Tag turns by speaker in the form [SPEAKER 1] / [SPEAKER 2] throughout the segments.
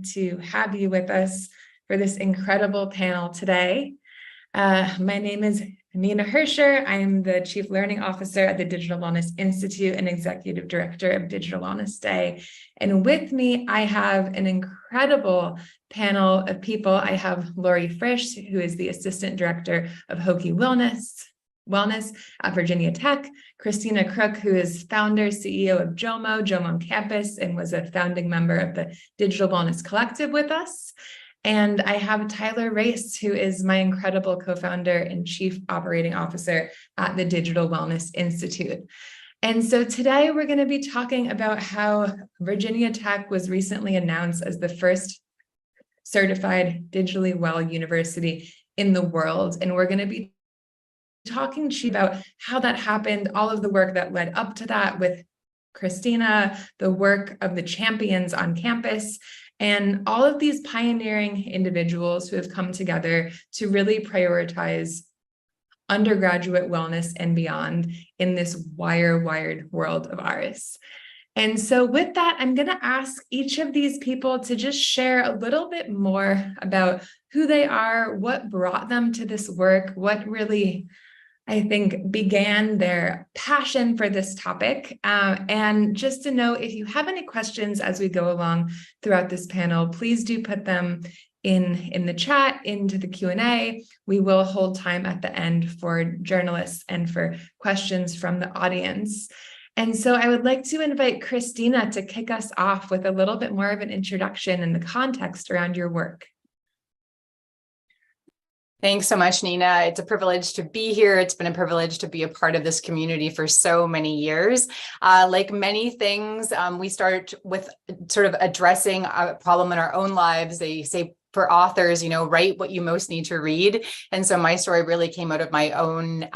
[SPEAKER 1] to have you with us for this incredible panel today. My name is Nina Hersher. I am the Chief Learning Officer at the Digital Wellness Institute and Executive Director of Digital Wellness Day. And with me, I have an incredible panel of people. I have Laurie Fritsch, who is the Assistant Director of Hokie Wellness at Virginia Tech, Christina Crook, who is founder, CEO of JOMO Campus, and was a founding member of the Digital Wellness Collective with us. And I have Tyler Race, who is my incredible co-founder and Chief Operating Officer at the Digital Wellness Institute. And so today we're going to be talking about how Virginia Tech was recently announced as the first certified digitally well university in the world. And we're going to be talking to you about how that happened, all of the work that led up to that with Christina, the work of the champions on campus, and all of these pioneering individuals who have come together to really prioritize undergraduate wellness and beyond in this wired world of ours. And so with that, I'm going to ask each of these people to just share a little bit more about who they are, what brought them to this work, what really, I think, began their passion for this topic. And just to know, if you have any questions as we go along throughout this panel, please do put them in the chat, into the Q&A. We will hold time at the end for journalists and for questions from the audience. And so I would like to invite Christina to kick us off with a little bit more of an introduction and the context around your work.
[SPEAKER 2] Thanks so much, Nina. It's a privilege to be here. It's been a privilege to be a part of this community for so many years. Like many things, we start with sort of addressing a problem in our own lives. They say for authors, write what you most need to read. And so my story really came out of my own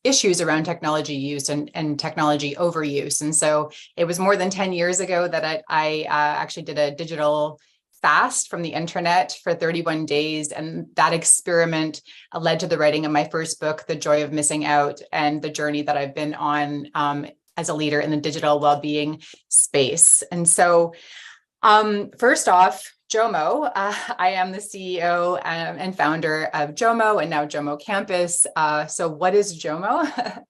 [SPEAKER 2] issues around technology use and technology overuse. And so it was more than 10 years ago that I actually did a digital fast from the internet for 31 days. And that experiment led to the writing of my first book, The Joy of Missing Out, and the journey that I've been on as a leader in the digital well-being space. And so first off, JOMO, I am the CEO and founder of JOMO and now JOMO Campus. So what is JOMO?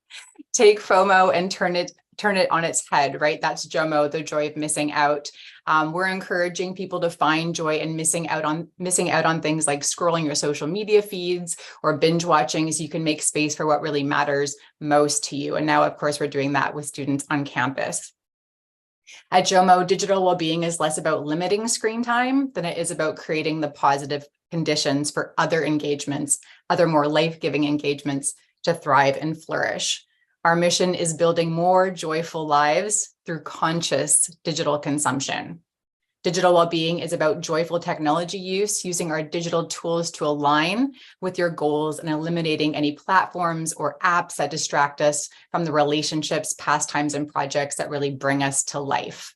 [SPEAKER 2] Take FOMO and turn it on its head, right? That's JOMO, the joy of missing out. We're encouraging people to find joy in missing out on things like scrolling your social media feeds or binge watching, so you can make space for what really matters most to you. And now, of course, we're doing that with students on campus. At JOMO, digital well-being is less about limiting screen time than it is about creating the positive conditions for other engagements, other more life-giving engagements to thrive and flourish. Our mission is building more joyful lives through conscious digital consumption. Digital well-being is about joyful technology use, using our digital tools to align with your goals and eliminating any platforms or apps that distract us from the relationships, pastimes, and projects that really bring us to life.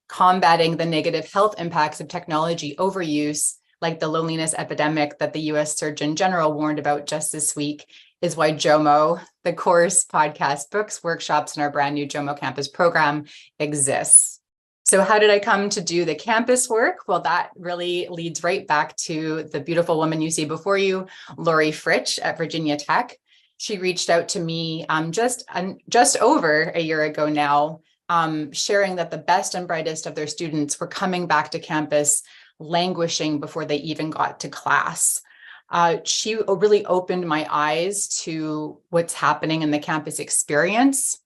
[SPEAKER 2] Combating the negative health impacts of technology overuse, like the loneliness epidemic that the US Surgeon General warned about just this week, is why JOMO, the course, podcast, books, workshops, and our brand new JOMO Campus program exists. So how did I come to do the campus work? Well, that really leads right back to the beautiful woman you see before you, Laurie Fritsch at Virginia Tech. She reached out to me just over a year ago now, sharing that the best and brightest of their students were coming back to campus, languishing before they even got to class. She really opened my eyes to what's happening in the campus experience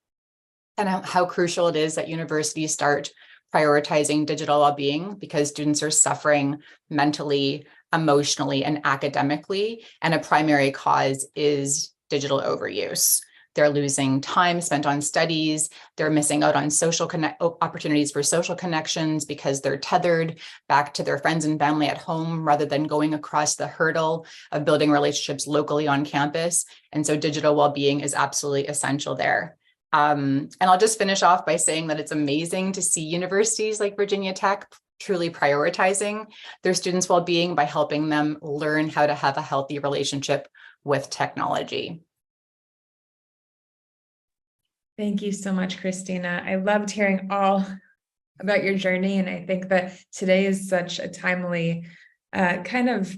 [SPEAKER 2] and how crucial it is that universities start prioritizing digital well-being, because students are suffering mentally, emotionally, and academically. And a primary cause is digital overuse. They're losing time spent on studies. They're missing out on opportunities for social connections because they're tethered back to their friends and family at home rather than going across the hurdle of building relationships locally on campus. And so digital well-being is absolutely essential there. And I'll just finish off by saying that it's amazing to see universities like Virginia Tech truly prioritizing their students' well-being by helping them learn how to have a healthy relationship with technology.
[SPEAKER 1] Thank you so much, Christina. I loved hearing all about your journey. And I think that today is such a timely kind of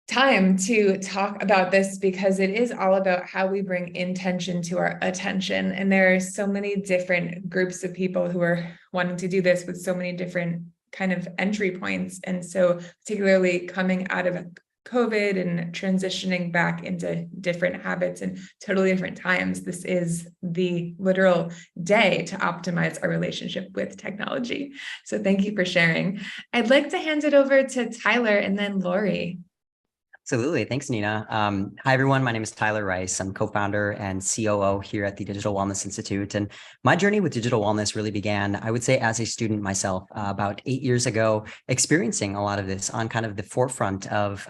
[SPEAKER 1] time to talk about this, because it is all about how we bring intention to our attention. And there are so many different groups of people who are wanting to do this with so many different kind of entry points. And so particularly coming out of COVID and transitioning back into different habits and totally different times, this is the literal day to optimize our relationship with technology. So thank you for sharing. I'd like to hand it over to Tyler and then Laurie.
[SPEAKER 3] Absolutely. Thanks, Nina. Hi, everyone. My name is Tyler Rice. I'm co-founder and COO here at the Digital Wellness Institute. And my journey with digital wellness really began, I would say, as a student myself, about 8 years ago, experiencing a lot of this on kind of the forefront of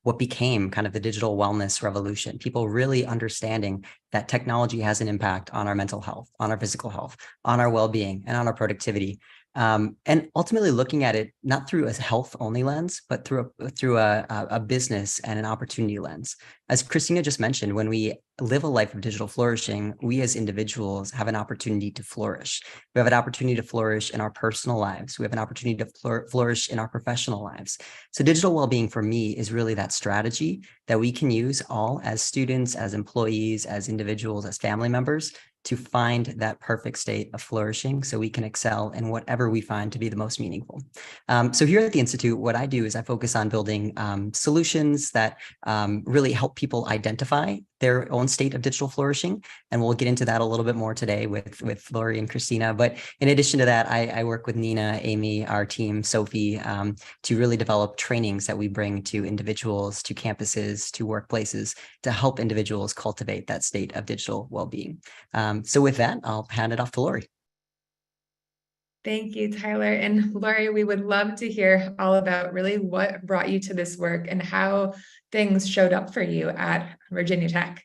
[SPEAKER 3] what became kind of the digital wellness revolution. People really understanding that technology has an impact on our mental health, on our physical health, on our well-being, and on our productivity. And ultimately looking at it not through a health only lens, but through a business and an opportunity lens. As Christina just mentioned, when we live a life of digital flourishing, we as individuals have an opportunity to flourish. We have an opportunity to flourish in our personal lives. We have an opportunity to flourish in our professional lives. So digital well-being for me is really that strategy that we can use all as students, as employees, as individuals, as family members, to find that perfect state of flourishing so we can excel in whatever we find to be the most meaningful. So here at the Institute, what I do is I focus on building solutions that really help people identify their own state of digital flourishing. And we'll get into that a little bit more today with Laurie and Christina. But in addition to that, I work with Nina, Amy, our team, Sophie, to really develop trainings that we bring to individuals, to campuses, to workplaces, to help individuals cultivate that state of digital well-being. So with that, I'll hand it off to Laurie.
[SPEAKER 1] Thank you, Tyler. And Laurie, we would love to hear all about really what brought you to this work and how things showed up for you at Virginia Tech.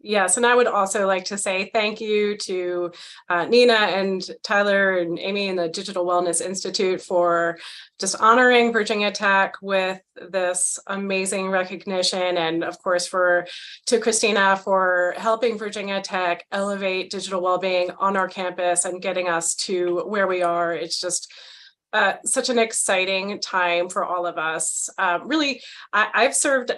[SPEAKER 4] Yes, and I would also like to say thank you to Nina and Tyler and Amy and the Digital Wellness Institute for just honoring Virginia Tech with this amazing recognition, and of course to Christina for helping Virginia Tech elevate digital well-being on our campus and getting us to where we are. It's just such an exciting time for all of us. Really, I've served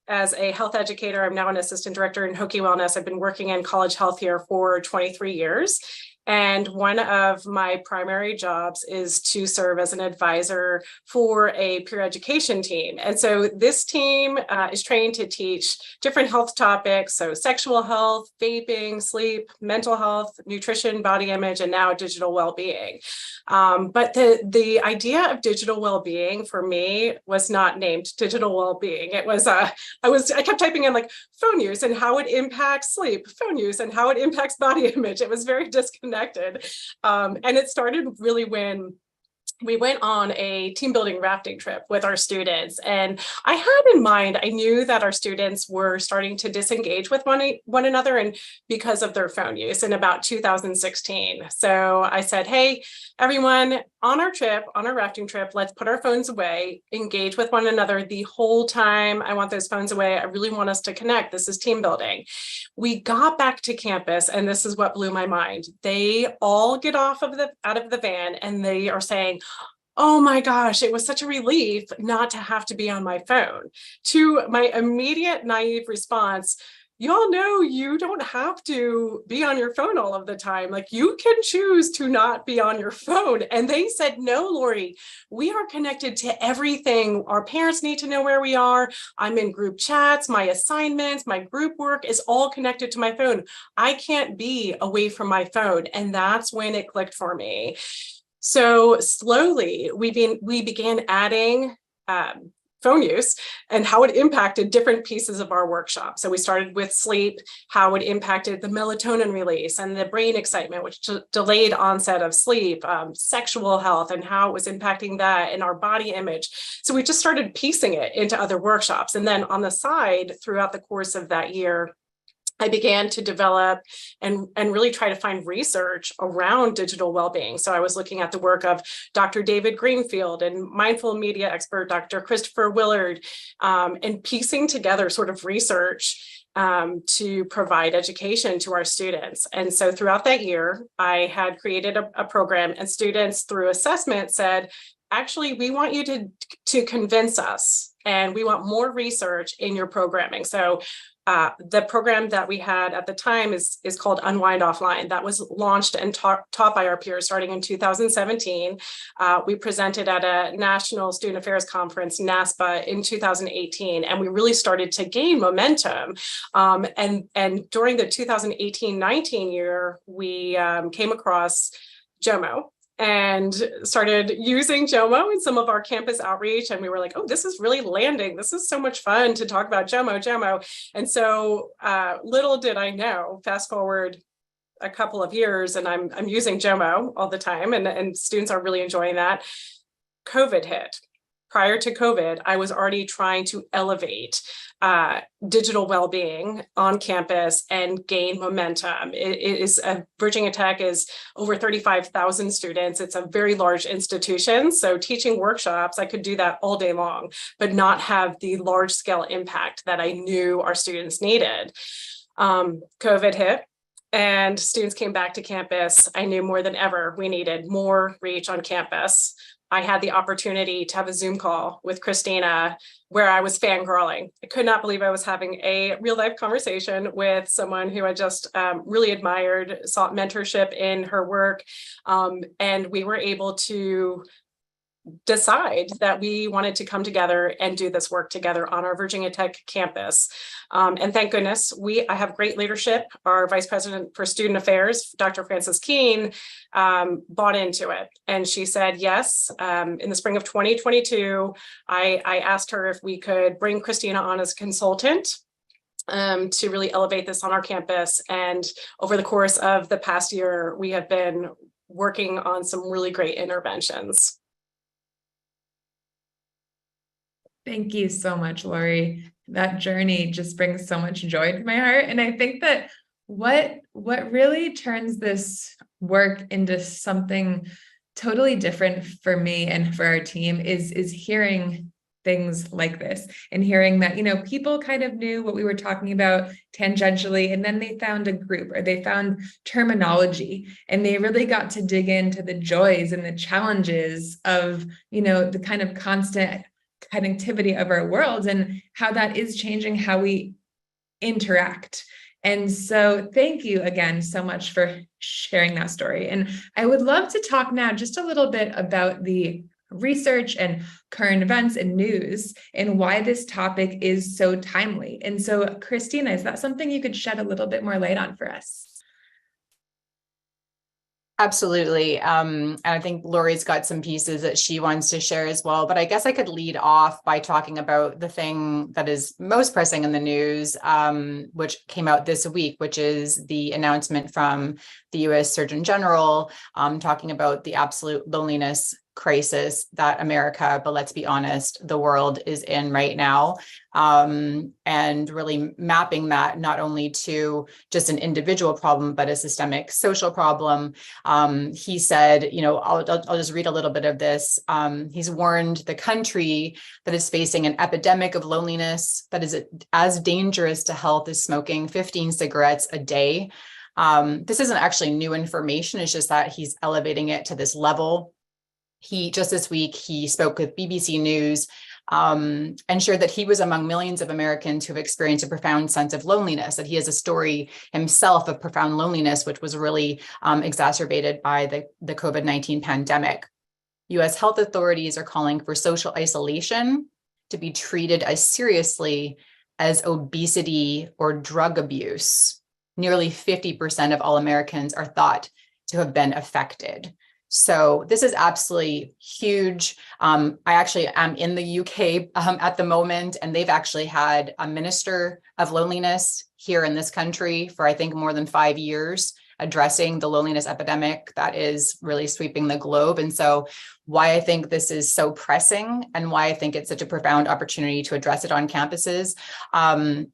[SPEAKER 4] as a health educator. I'm now an assistant director in Hokie Wellness. I've been working in college health here for 23 years. And one of my primary jobs is to serve as an advisor for a peer education team. And so this team is trained to teach different health topics. So sexual health, vaping, sleep, mental health, nutrition, body image, and now digital well-being. But the idea of digital well-being for me was not named digital well-being. It was, I kept typing in like phone use and how it impacts sleep, phone use and how it impacts body image. It was very disconnected. And it started really when we went on a team building rafting trip with our students. And I had in mind, I knew that our students were starting to disengage with one another and because of their phone use in about 2016. So I said, hey, everyone, on our trip, on our rafting trip, let's put our phones away, engage with one another the whole time. I want those phones away. I really want us to connect. This is team building. We got back to campus, and this is what blew my mind. They all get out of the van, and they are saying, oh my gosh, it was such a relief not to have to be on my phone. To my immediate naive response, y'all know you don't have to be on your phone all of the time. Like, you can choose to not be on your phone. And they said, no, Laurie, we are connected to everything. Our parents need to know where we are. I'm in group chats, my assignments, my group work is all connected to my phone. I can't be away from my phone. And that's when it clicked for me. So slowly we began adding phone use and how it impacted different pieces of our workshop. So we started with sleep, how it impacted the melatonin release and the brain excitement, which delayed onset of sleep, sexual health and how it was impacting that and our body image. So we just started piecing it into other workshops. And then on the side, throughout the course of that year, I began to develop and really try to find research around digital well-being. So I was looking at the work of Dr. David Greenfield and mindful media expert Dr. Christopher Willard, and piecing together sort of research to provide education to our students. And so throughout that year, I had created a program, and students through assessment said, actually, we want you to convince us, and we want more research in your programming. So the program that we had at the time is called Unwind Offline. That was launched and taught by our peers starting in 2017. We presented at a National Student Affairs Conference, NASPA, in 2018, and we really started to gain momentum. And during the 2018-19 year, we came across JOMO and started using JOMO in some of our campus outreach. And we were like, oh, this is really landing. This is so much fun to talk about JOMO. And so little did I know, fast forward a couple of years, and I'm using JOMO all the time, and students are really enjoying that. COVID hit. Prior to COVID, I was already trying to elevate digital well-being on campus and gain momentum. Virginia Tech is over 35,000 students. It's a very large institution. So teaching workshops, I could do that all day long, but not have the large scale impact that I knew our students needed. COVID hit. And students came back to campus. I knew more than ever we needed more reach on campus. I had the opportunity to have a Zoom call with Christina where I was fangirling. I could not believe I was having a real life conversation with someone who I just really admired, sought mentorship in her work. And we were able to decide that we wanted to come together and do this work together on our Virginia Tech campus. And thank goodness, I have great leadership. Our Vice President for Student Affairs, Dr. Frances Keene, bought into it. And she said, yes, in the spring of 2022, I asked her if we could bring Christina on as a consultant to really elevate this on our campus. And over the course of the past year, we have been working on some really great interventions.
[SPEAKER 1] Thank you so much, Laurie. That journey just brings so much joy to my heart. And I think that what really turns this work into something totally different for me and for our team is hearing things like this and hearing that, people kind of knew what we were talking about tangentially, and then they found a group or they found terminology, and they really got to dig into the joys and the challenges of, the kind of constant connectivity of our world and how that is changing how we interact. And so thank you again so much for sharing that story. And I would love to talk now just a little bit about the research and current events and news and why this topic is so timely. And so, Christina, is that something you could shed a little bit more light on for us?
[SPEAKER 2] Absolutely. And I think Laurie's got some pieces that she wants to share as well. But I guess I could lead off by talking about the thing that is most pressing in the news, which came out this week, which is the announcement from the U.S. Surgeon General talking about the absolute loneliness crisis that America, but let's be honest, the world is in right now. And really mapping that not only to just an individual problem, but a systemic social problem. He said, I'll just read a little bit of this. He's warned the country that is facing an epidemic of loneliness that is as dangerous to health as smoking 15 cigarettes a day. This isn't actually new information. It's just that he's elevating it to this level. Just this week, he spoke with BBC News and shared that he was among millions of Americans who have experienced a profound sense of loneliness, that he has a story himself of profound loneliness, which was really exacerbated by the COVID-19 pandemic. U.S. health authorities are calling for social isolation to be treated as seriously as obesity or drug abuse. Nearly 50% of all Americans are thought to have been affected. So this is absolutely huge. I actually am in the UK at the moment, and they've actually had a minister of loneliness here in this country for, I think, more than 5 years, addressing the loneliness epidemic that is really sweeping the globe. And so why I think this is so pressing and why I think it's such a profound opportunity to address it on campuses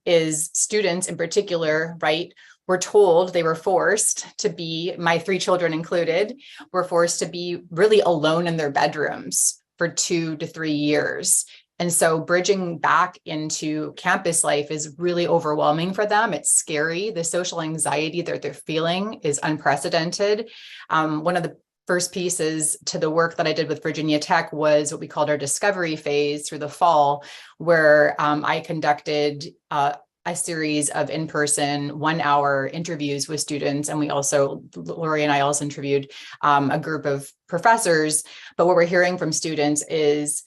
[SPEAKER 2] is students in particular, right? They were forced to be, my 3 children included, were forced to be really alone in their bedrooms for 2 to 3 years. And so bridging back into campus life is really overwhelming for them. It's scary. The social anxiety that they're feeling is unprecedented. One of the first pieces to the work that I did with Virginia Tech was what we called our discovery phase through the fall, where I conducted a series of in-person 1-hour interviews with students. And we also, Laurie and I also interviewed a group of professors. But what we're hearing from students is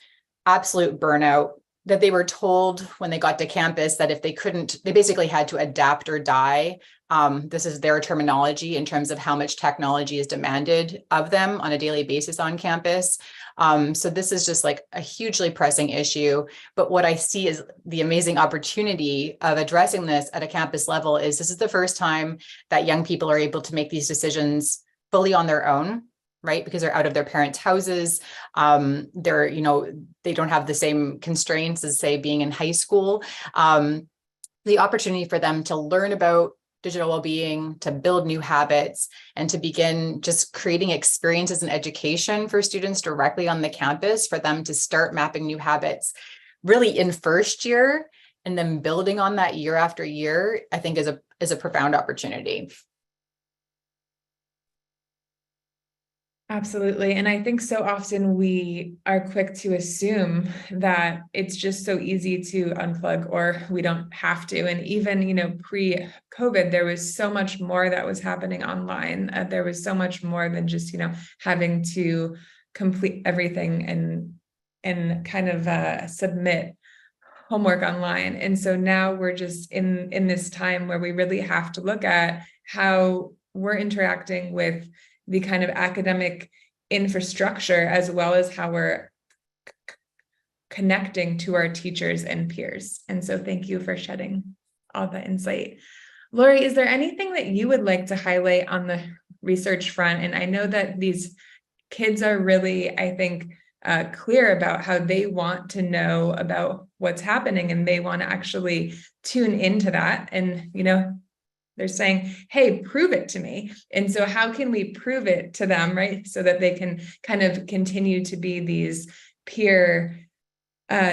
[SPEAKER 2] absolute burnout, that they were told when they got to campus that if they couldn't, they basically had to adapt or die. This is their terminology in terms of how much technology is demanded of them on a daily basis on campus. So this is just like a hugely pressing issue. But what I see is the amazing opportunity of addressing this at a campus level is this is the first time that young people are able to make these decisions fully on their own, right? Because they're out of their parents' houses. They're, they don't have the same constraints as, say, being in high school. The opportunity for them to learn about digital well-being, to build new habits, and to begin just creating experiences and education for students directly on the campus for them to start mapping new habits really in first year, and then building on that year after year, I think is a profound opportunity.
[SPEAKER 1] Absolutely. And I think so often we are quick to assume that it's just so easy to unplug or we don't have to. And even, pre-COVID, there was so much more that was happening online. There was so much more than just, having to complete everything and kind of submit homework online. And so now we're just in this time where we really have to look at how we're interacting with the kind of academic infrastructure, as well as how we're connecting to our teachers and peers. And so thank you for shedding all that insight. Laurie, is there anything that you would like to highlight on the research front? And I know that these kids are really, I think, clear about how they want to know about what's happening, and they want to actually tune into that. And, they're saying, hey, prove it to me. And so how can we prove it to them, right? So that they can kind of continue to be these peer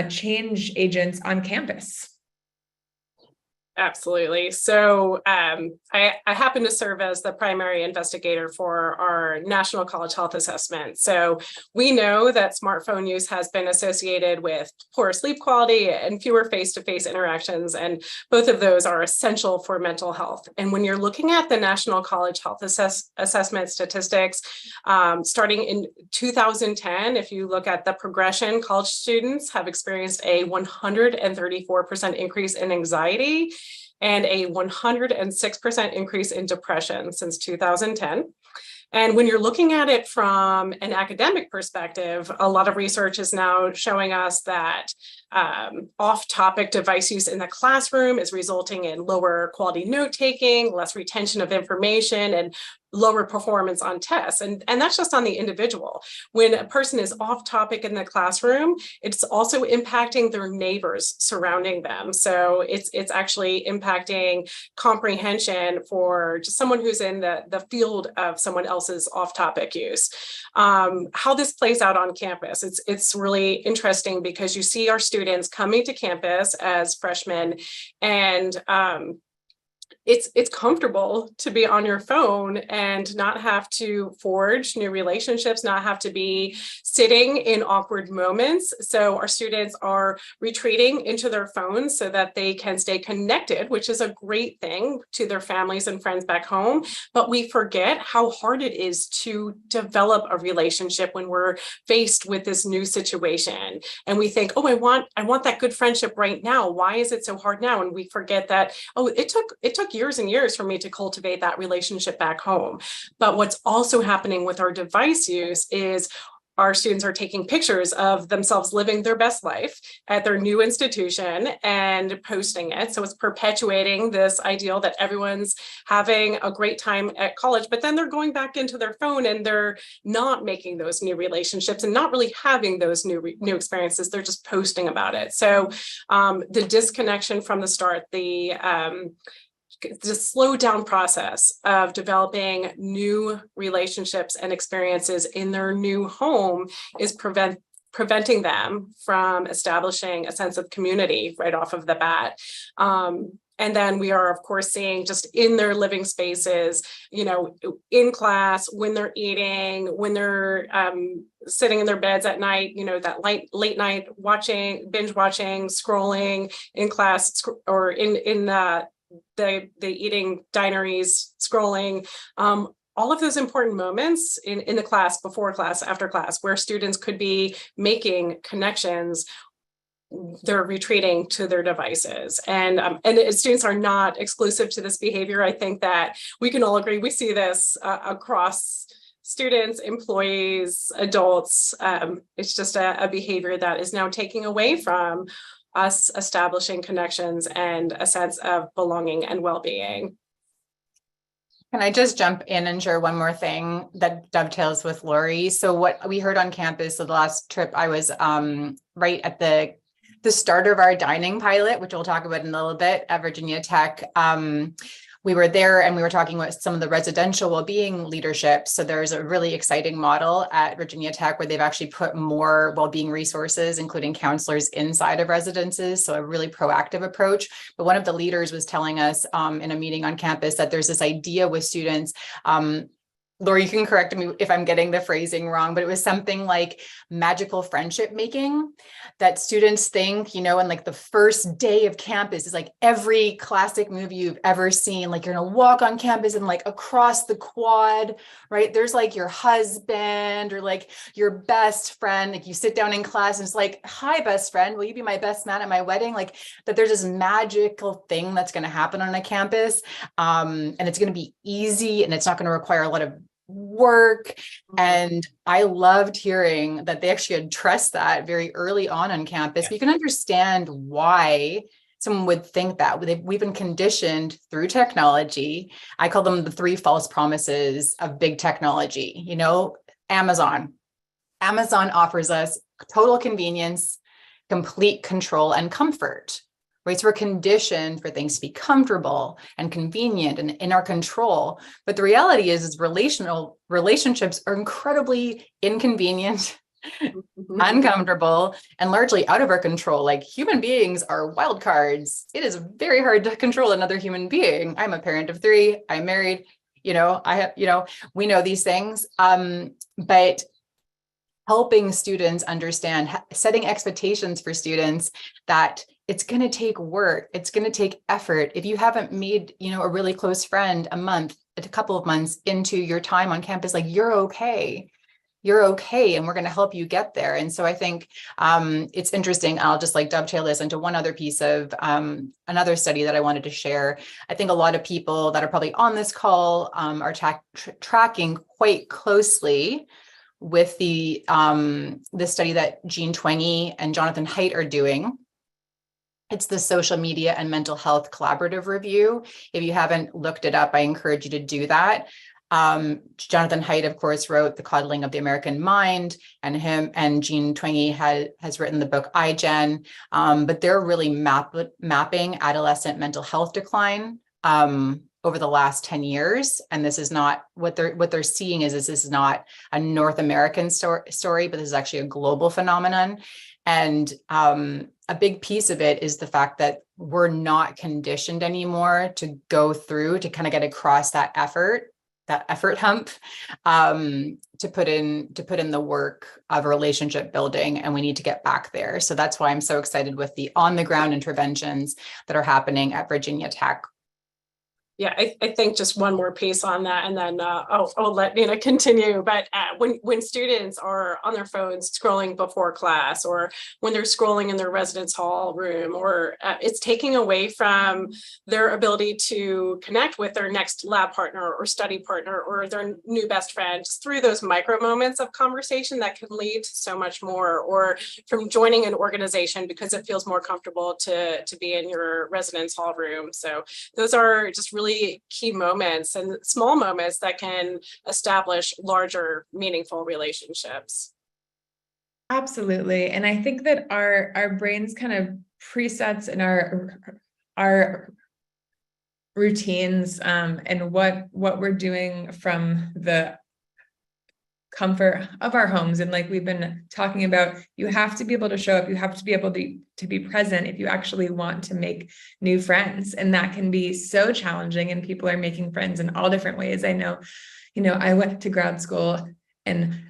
[SPEAKER 1] change agents on campus.
[SPEAKER 4] Absolutely. So I happen to serve as the primary investigator for our National College Health Assessment. So we know that smartphone use has been associated with poor sleep quality and fewer face-to-face interactions, and both of those are essential for mental health. And when you're looking at the National College Health Assessment statistics, starting in 2010, if you look at the progression, college students have experienced a 134% increase in anxiety and a 106% increase in depression since 2010. And when you're looking at it from an academic perspective, a lot of research is now showing us that off-topic device use in the classroom is resulting in lower quality note-taking, less retention of information, and lower performance on tests. And that's just on the individual. When a person is off topic in the classroom, it's also impacting their neighbors surrounding them. So it's actually impacting comprehension for just someone who's in the field of someone else's off topic use. How this plays out on campus, it's really interesting because you see our students coming to campus as freshmen, and it's comfortable to be on your phone and not have to forge new relationships, not have to be sitting in awkward moments. So our students are retreating into their phones so that they can stay connected, which is a great thing, to their families and friends back home. But we forget how hard it is to develop a relationship when we're faced with this new situation. And we think, oh, I want that good friendship right now. Why is it so hard now? And we forget that, oh, it took years and years for me to cultivate that relationship back home. But what's also happening with our device use is our students are taking pictures of themselves living their best life at their new institution and posting it. So it's perpetuating this ideal that everyone's having a great time at college, but then they're going back into their phone and they're not making those new relationships and not really having those new experiences. They're just posting about it. So the disconnection from the start, the slow down process of developing new relationships and experiences in their new home is preventing them from establishing a sense of community right off of the bat. And then we are, of course, seeing just in their living spaces, in class, when they're eating, when they're sitting in their beds at night, that late night binge watching, scrolling in class, or in the eating dineries, scrolling. All of those important moments in the class, before class, after class, where students could be making connections, they're retreating to their devices. And students are not exclusive to this behavior. I think that we can all agree. We see this across students, employees, adults. It's just a behavior that is now taking away from us establishing connections and a sense of belonging and well-being.
[SPEAKER 2] Can I just jump in and share one more thing that dovetails with Laurie? So what we heard on campus, so the last trip I was right at the start of our dining pilot, which we'll talk about in a little bit at Virginia Tech. We were there and we were talking with some of the residential well-being leadership. So there's a really exciting model at Virginia Tech where they've actually put more well-being resources, including counselors, inside of residences. So a really proactive approach. But one of the leaders was telling us in a meeting on campus that there's this idea with students. Laurie, you can correct me if I'm getting the phrasing wrong, but it was something like magical friendship making, that students think, and like the first day of campus is like every classic movie you've ever seen, like you're gonna walk on campus and like across the quad, right? There's like your husband or like your best friend, like you sit down in class and it's like, hi, best friend, will you be my best man at my wedding? Like that there's this magical thing that's gonna happen on a campus, and it's gonna be easy and it's not gonna require a lot of work. And I loved hearing that they actually addressed that very early on campus. Yeah. You can understand why someone would think that. We've been conditioned through technology. I call them the 3 false promises of big technology. Amazon offers us total convenience, complete control, and comfort. Right? So we're conditioned for things to be comfortable and convenient and in our control. But the reality is relationships are incredibly inconvenient, uncomfortable, and largely out of our control. Like human beings are wild cards. It is very hard to control another human being. I'm a parent of 3. I'm married. We know these things. But helping students understand, setting expectations for students that it's going to take work. It's going to take effort. If you haven't made, a really close friend a couple of months into your time on campus, like you're okay. You're okay. And we're going to help you get there. And so I think it's interesting. I'll just like dovetail this into one other piece of another study that I wanted to share. I think a lot of people that are probably on this call are tracking quite closely with the study that Jean Twenge and Jonathan Haidt are doing. It's the Social Media and Mental Health Collaborative Review. If you haven't looked it up, I encourage you to do that. Jonathan Haidt, of course, wrote The Coddling of the American Mind, and Jean Twenge has written the book iGen, but they're really mapping adolescent mental health decline over the last 10 years. And this is not what they're seeing is this is not a North American story, but this is actually a global phenomenon. And a big piece of it is the fact that we're not conditioned anymore to go through to kind of get across that effort hump, to put in the work of relationship building, and we need to get back there. So that's why I'm so excited with the on the ground interventions that are happening at Virginia Tech.
[SPEAKER 4] Yeah, I think just one more piece on that, and then I'll let Nina continue. But when students are on their phones scrolling before class, or when they're scrolling in their residence hall room, or it's taking away from their ability to connect with their next lab partner or study partner or their new best friend, just through those micro moments of conversation that can lead to so much more, or from joining an organization because it feels more comfortable to be in your residence hall room. So those are just really key moments and small moments that can establish larger, meaningful relationships.
[SPEAKER 1] Absolutely. And I think that our brains kind of presets in our routines and what we're doing from the comfort of our homes. And like we've been talking about, you have to be able to show up, you have to be able to be present if you actually want to make new friends. And that can be so challenging, and people are making friends in all different ways. I know, I went to grad school, and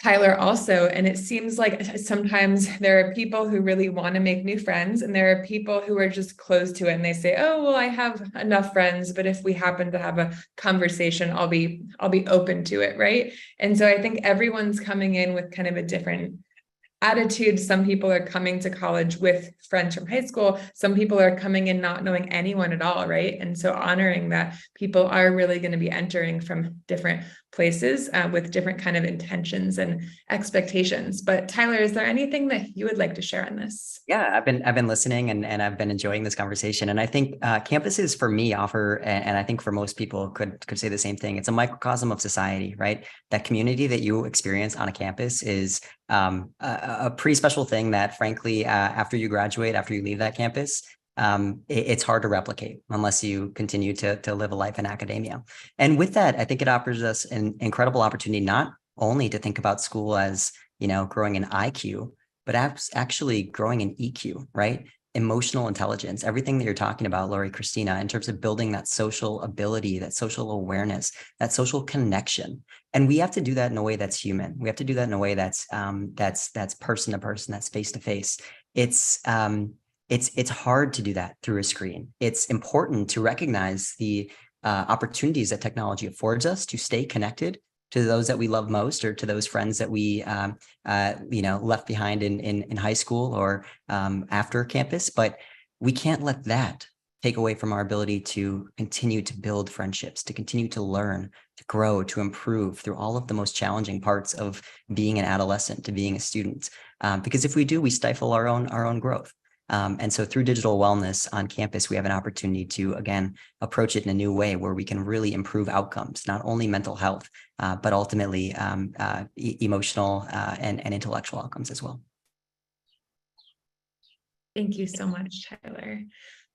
[SPEAKER 1] Tyler also, and it seems like sometimes there are people who really want to make new friends, and there are people who are just closed to it, and they say, oh, well, I have enough friends, but if we happen to have a conversation, I'll be open to it, right? And so I think everyone's coming in with kind of a different attitude. Some people are coming to college with friends from high school. Some people are coming in not knowing anyone at all, right? And so honoring that people are really going to be entering from different places with different kind of intentions and expectations. But Tyler, is there anything that you would like to share on this?
[SPEAKER 3] Yeah, I've been listening, and I've been enjoying this conversation. And I think campuses for me offer, and I think for most people could say the same thing. It's a microcosm of society, right? That community that you experience on a campus is a pretty special thing that, frankly, after you graduate, after you leave that campus, it's hard to replicate unless you continue to live a life in academia. And with that, I think it offers us an incredible opportunity, not only to think about school as, growing an IQ, but actually growing an EQ, right? Emotional intelligence, everything that you're talking about, Laurie, Christina, in terms of building that social ability, that social awareness, that social connection. And we have to do that in a way that's human. We have to do that in a way that's person to person, that's face to face. It's hard to do that through a screen. It's important to recognize the opportunities that technology affords us to stay connected to those that we love most, or to those friends that we left behind in high school or after campus. But we can't let that take away from our ability to continue to build friendships, to continue to learn, to grow, to improve through all of the most challenging parts of being an adolescent, to being a student. Because if we do, we stifle our own growth. And so through digital wellness on campus, we have an opportunity to, again, approach it in a new way where we can really improve outcomes, not only mental health, but ultimately emotional and intellectual outcomes as well.
[SPEAKER 1] Thank you so much, Tyler.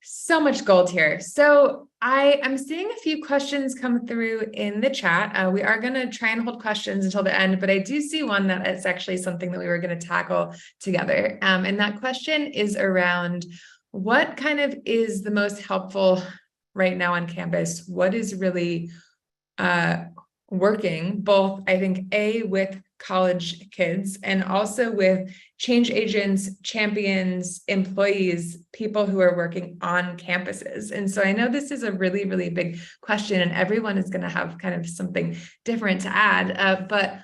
[SPEAKER 1] So much gold here. So I am seeing a few questions come through in the chat. We are going to try and hold questions until the end, but I do see one that is actually something that we were going to tackle together. And that question is around what kind of is the most helpful right now on campus? What is really working, both, I think, with college kids and also with change agents, champions, employees, people who are working on campuses. And so I know this is a really, really big question, and everyone is going to have kind of something different to add. But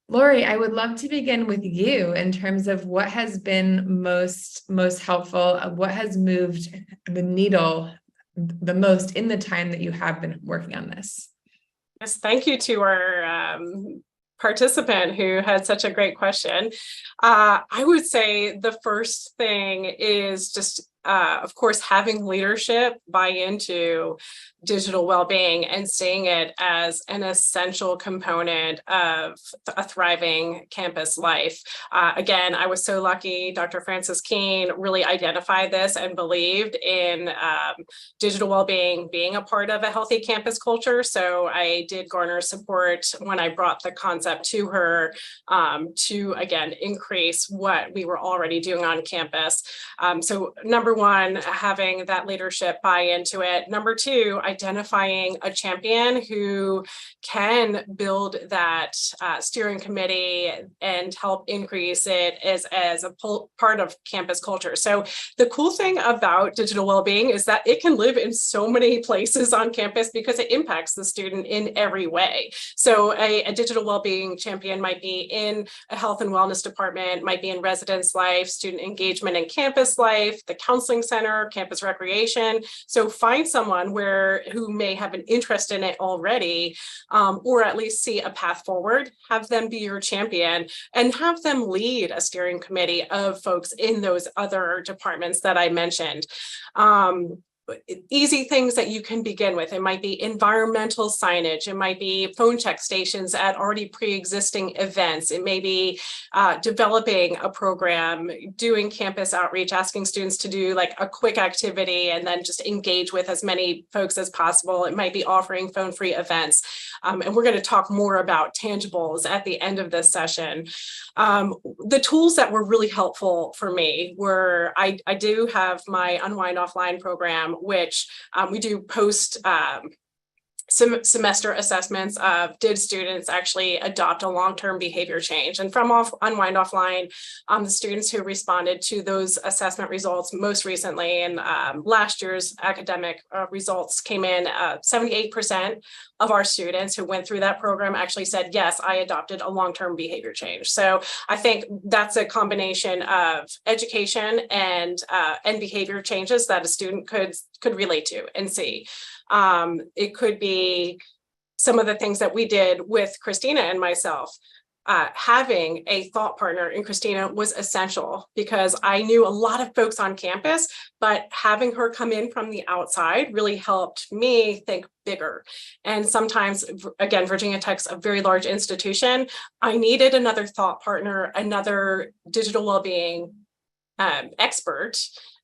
[SPEAKER 1] Laurie, I would love to begin with you in terms of what has been most helpful, what has moved the needle the most in the time that you have been working on this.
[SPEAKER 4] Yes, thank you to our participant who had such a great question. I would say the first thing is just, of course, having leadership buy into digital well-being and seeing it as an essential component of a thriving campus life. Again, I was so lucky Dr. Francis Keene really identified this and believed in digital well-being being a part of a healthy campus culture. So I did garner support when I brought the concept to her to, again, increase what we were already doing on campus. So number one, having that leadership buy into it. Number two, identifying a champion who can build that steering committee and help increase it as a part of campus culture. So the cool thing about digital well-being is that it can live in so many places on campus because it impacts the student in every way. So a digital well-being champion might be in a health and wellness department, might be in residence life, student engagement and campus life, the counseling center, campus recreation. So find someone who may have an interest in it already, or at least see a path forward, have them be your champion, and have them lead a steering committee of folks in those other departments that I mentioned. easy things that you can begin with. It might be environmental signage. It might be phone check stations at already pre-existing events. It may be developing a program, doing campus outreach, asking students to do like a quick activity and then just engage with as many folks as possible. It might be offering phone-free events. And we're going to talk more about tangibles at the end of this session. The tools that were really helpful for me were, I do have my Unwind Offline program, which we do post semester assessments of did students actually adopt a long-term behavior change. And from Unwind Offline, the students who responded to those assessment results most recently and last year's academic results came in, 78% of our students who went through that program actually said, yes, I adopted a long-term behavior change. So I think that's a combination of education and behavior changes that a student could relate to and see. It could be some of the things that we did with Christina and myself. Having a thought partner in Christina was essential because I knew a lot of folks on campus, but having her come in from the outside really helped me think bigger. And sometimes, again, Virginia Tech's a very large institution. I needed another thought partner, another digital wellbeing expert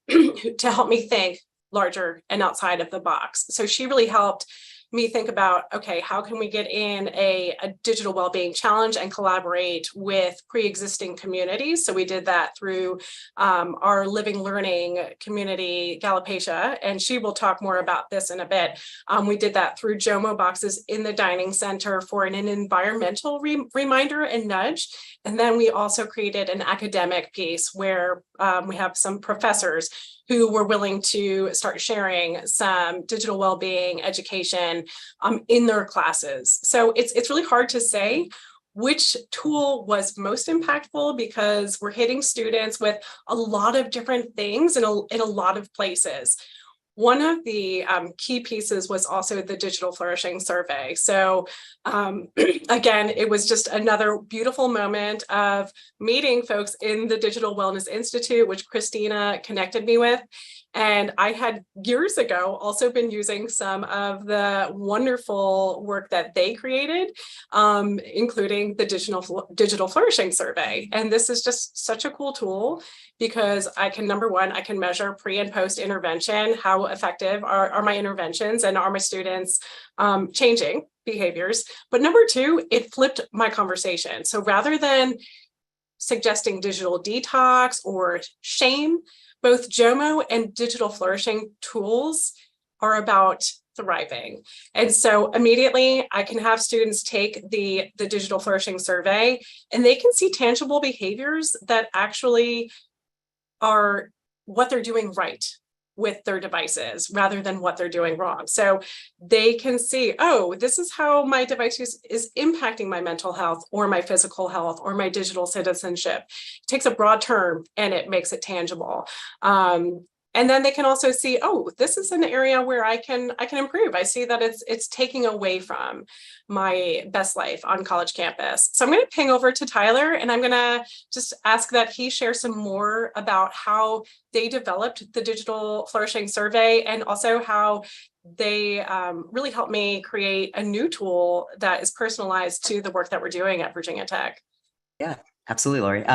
[SPEAKER 4] to help me think larger and outside of the box. So she really helped me think about, okay, how can we get in a digital wellbeing challenge and collaborate with pre-existing communities? So we did that through our living learning community, Galapatia, and she will talk more about this in a bit. We did that through JOMO boxes in the dining center for an environmental reminder and nudge. And then we also created an academic piece where we have some professors who were willing to start sharing some digital well-being education in their classes. So it's really hard to say which tool was most impactful because we're hitting students with a lot of different things in a lot of places. One of the key pieces was also the Digital Flourishing Survey. So again, it was just another beautiful moment of meeting folks in the Digital Wellness Institute, which Christina connected me with. And I had years ago also been using some of the wonderful work that they created, including the Digital Flourishing Survey. And this is just such a cool tool because I can, number one, I can measure pre and post intervention, how effective are my interventions and are my students changing behaviors. But number two, it flipped my conversation. So rather than suggesting digital detox or shame, both JOMO and digital flourishing tools are about thriving. And so immediately I can have students take the digital flourishing survey and they can see tangible behaviors that actually are what they're doing right with their devices rather than what they're doing wrong. So they can see, oh, this is how my device use is impacting my mental health or my physical health or my digital citizenship. It takes a broad term and it makes it tangible. And then they can also see, oh, this is an area where I can improve. I see that it's taking away from my best life on college campus. So I'm going to ping over to Tyler and I'm going to just ask that he share some more about how they developed the Digital Flourishing Survey and also how they really helped me create a new tool that is personalized to the work that we're doing at Virginia Tech.
[SPEAKER 3] Yeah. Absolutely, Laurie.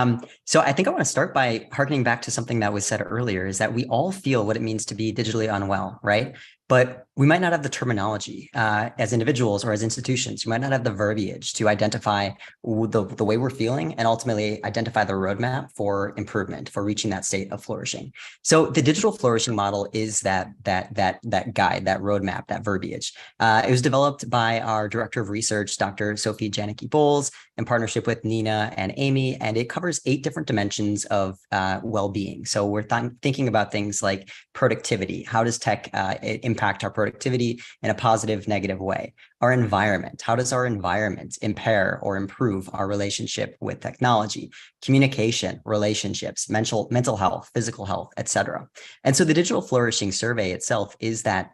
[SPEAKER 3] So I think I want to start by harkening back to something that was said earlier, is that we all feel what it means to be digitally unwell, right? But we might not have the terminology as individuals or as institutions. We might not have the verbiage to identify the way we're feeling and ultimately identify the roadmap for improvement, for reaching that state of flourishing. So the digital flourishing model is that guide, that roadmap, that verbiage. It was developed by our director of research, Dr. Sophie Janicki-Bowles, in partnership with Nina and Amy, and it covers 8 different dimensions of well-being. So we're thinking about things like productivity. How does tech impact our productivity in a positive, negative way? our environment. How does our environment impair or improve our relationship with technology, communication, relationships, mental health, physical health, etc.? And so the Digital Flourishing Survey itself is that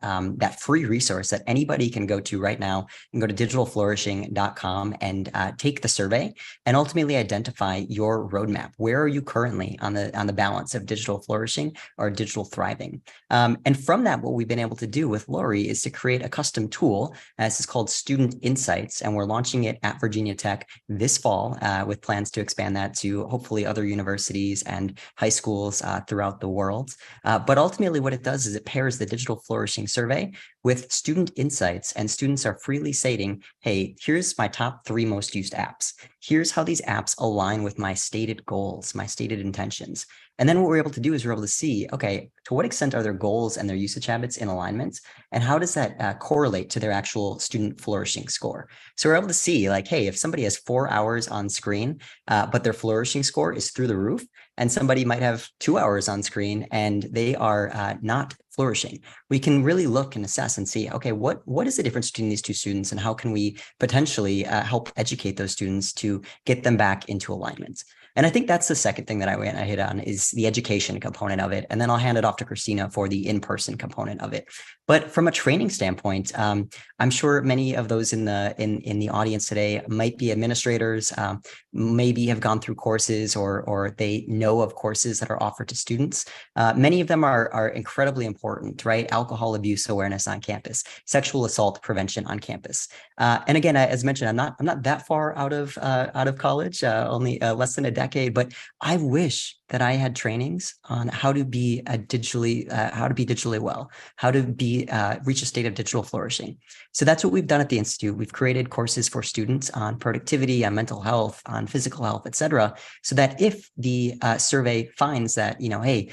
[SPEAKER 3] free resource that anybody can go to right now and go to digitalflourishing.com and take the survey and ultimately identify your roadmap. Where are you currently on the balance of digital flourishing or digital thriving? And from that, what we've been able to do with Laurie is to create a custom tool. This is called Student Insights, and we're launching it at Virginia Tech this fall with plans to expand that to hopefully other universities and high schools throughout the world. But ultimately what it does is it pairs the Digital Flourishing Survey with Student Insights, and students are freely stating, hey, here's my top 3 most used apps. Here's how these apps align with my stated goals, my stated intentions. And then what we're able to do is we're able to see, okay, to what extent are their goals and their usage habits in alignment? And how does that correlate to their actual student flourishing score? So we're able to see like, hey, if somebody has 4 hours on screen, but their flourishing score is through the roof, and somebody might have 2 hours on screen and they are not flourishing, we can really look and assess and see, okay, what is the difference between these 2 students, and how can we potentially help educate those students to get them back into alignment? And I think that's the second thing that I hit on is the education component of it. And then I'll hand it off to Christina for the in-person component of it. But from a training standpoint, I'm sure many of those in the audience today might be administrators, maybe have gone through courses or they know of courses that are offered to students. Many of them are incredibly important, right? Alcohol abuse awareness on campus, sexual assault prevention on campus. And again, as mentioned, I'm not that far out of college, only less than a decade, but I wish that I had trainings on how to be digitally well, how to reach a state of digital flourishing. So that's what we've done at the Institute. We've created courses for students on productivity, on mental health, on physical health, et cetera, so that if the survey finds that, hey,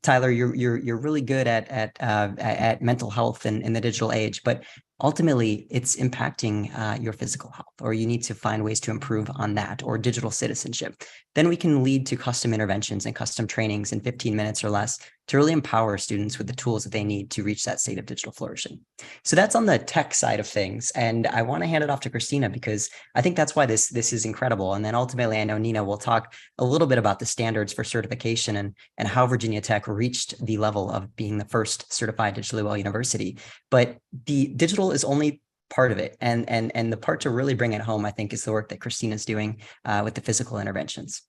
[SPEAKER 3] Tyler, you're really good at mental health in the digital age, but ultimately it's impacting your physical health, or you need to find ways to improve on that, or digital citizenship, then we can lead to custom interventions and custom trainings in 15 minutes or less to really empower students with the tools that they need to reach that state of digital flourishing. So that's on the tech side of things. And I want to hand it off to Christina, because I think that's why this is incredible. And then ultimately, I know Nina will talk a little bit about the standards for certification and how Virginia Tech reached the level of being the first certified digitally well university. But the digital is only part of it. And the part to really bring it home, I think, is the work that Christina's doing with the physical interventions.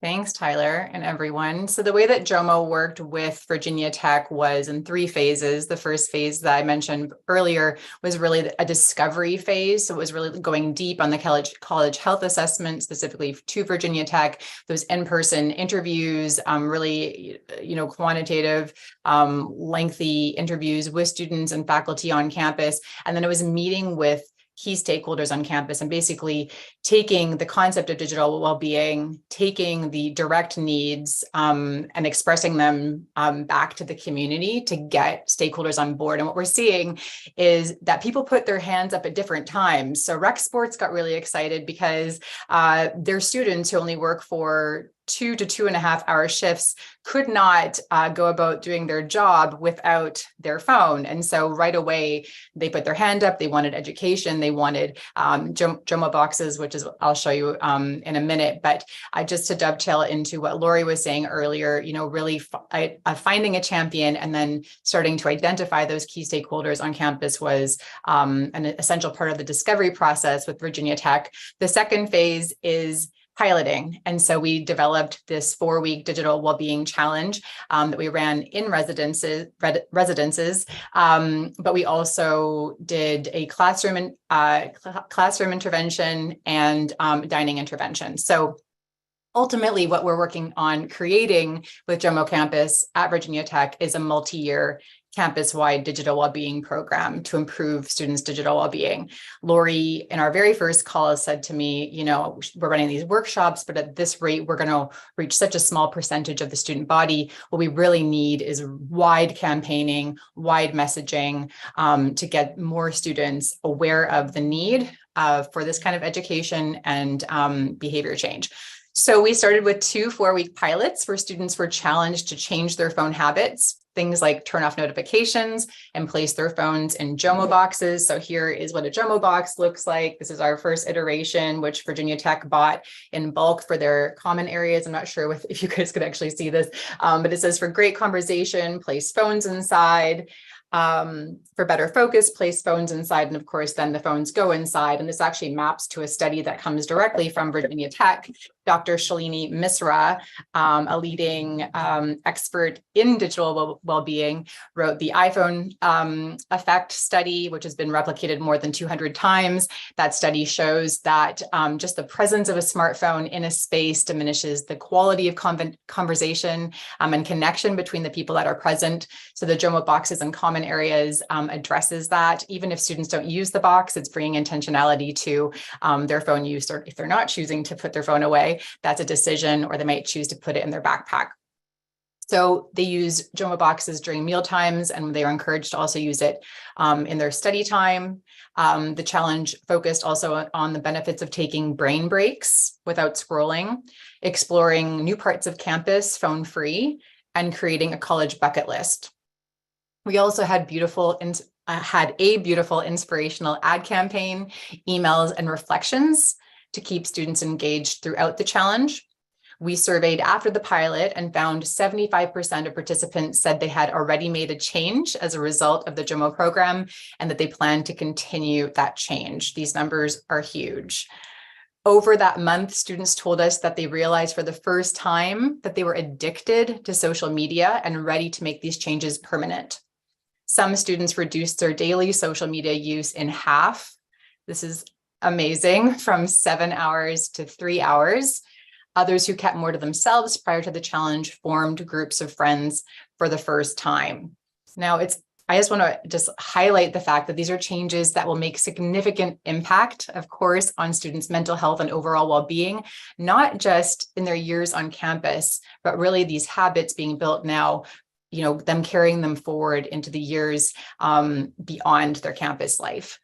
[SPEAKER 2] Thanks, Tyler, and everyone. So the way that JOMO worked with Virginia Tech was in 3 phases. The first phase that I mentioned earlier was really a discovery phase. So it was really going deep on the college health assessment, specifically to Virginia Tech, those in-person interviews, really, quantitative, lengthy interviews with students and faculty on campus. And then it was meeting with key stakeholders on campus and basically taking the concept of digital well-being, taking the direct needs and expressing them back to the community to get stakeholders on board. And what we're seeing is that people put their hands up at different times. So Rec Sports got really excited because their students who only work for 2 to 2.5 hour shifts could not go about doing their job without their phone. And so right away, they put their hand up. They wanted education. They wanted JOMO boxes, which is I'll show you in a minute. But just to dovetail into what Laurie was saying earlier, really finding a champion and then starting to identify those key stakeholders on campus was an essential part of the discovery process with Virginia Tech. The second phase is piloting. And so we developed this 4-week digital well-being challenge that we ran in residences. But we also did a classroom intervention and dining intervention. So ultimately, what we're working on creating with JOMO Campus at Virginia Tech is a multi-year campus-wide digital well-being program to improve students' digital well-being. Laurie, in our very first call, said to me, we're running these workshops, but at this rate, we're going to reach such a small percentage of the student body. What we really need is wide campaigning, wide messaging to get more students aware of the need for this kind of education and behavior change. So we started with 2 4-week pilots where students were challenged to change their phone habits, things like turn off notifications and place their phones in JOMO boxes. So here is what a JOMO box looks like. This is our first iteration, which Virginia Tech bought in bulk for their common areas. I'm not sure if you guys could actually see this, but it says for great conversation, place phones inside. For better focus, place phones inside, and of course, then the phones go inside. And this actually maps to a study that comes directly from Virginia Tech. Dr. Shalini Misra, a leading expert in digital well-being, wrote the iPhone effect study, which has been replicated more than 200 times. That study shows that just the presence of a smartphone in a space diminishes the quality of conversation and connection between the people that are present. So the JOMO boxes and common areas addresses that. Even if students don't use the box, it's bringing intentionality to their phone use, or if they're not choosing to put their phone away, that's a decision, or they might choose to put it in their backpack. So they use JOMO boxes during meal times, and they are encouraged to also use it in their study time. The challenge focused also on the benefits of taking brain breaks without scrolling, exploring new parts of campus phone-free, and creating a college bucket list. We also had a beautiful inspirational ad campaign, emails, and reflections to keep students engaged throughout the challenge. We surveyed after the pilot and found 75% of participants said they had already made a change as a result of the JOMO program and that they plan to continue that change. These numbers are huge. Over that month, students told us that they realized for the first time that they were addicted to social media and ready to make these changes permanent. Some students reduced their daily social media use in half. This is amazing, from 7 hours to 3 hours. Others who kept more to themselves prior to the challenge formed groups of friends for the first time. Now, I just want to just highlight the fact that these are changes that will make significant impact, of course, on students' mental health and overall well-being, not just in their years on campus, but really these habits being built now, them carrying them forward into the years beyond their campus life.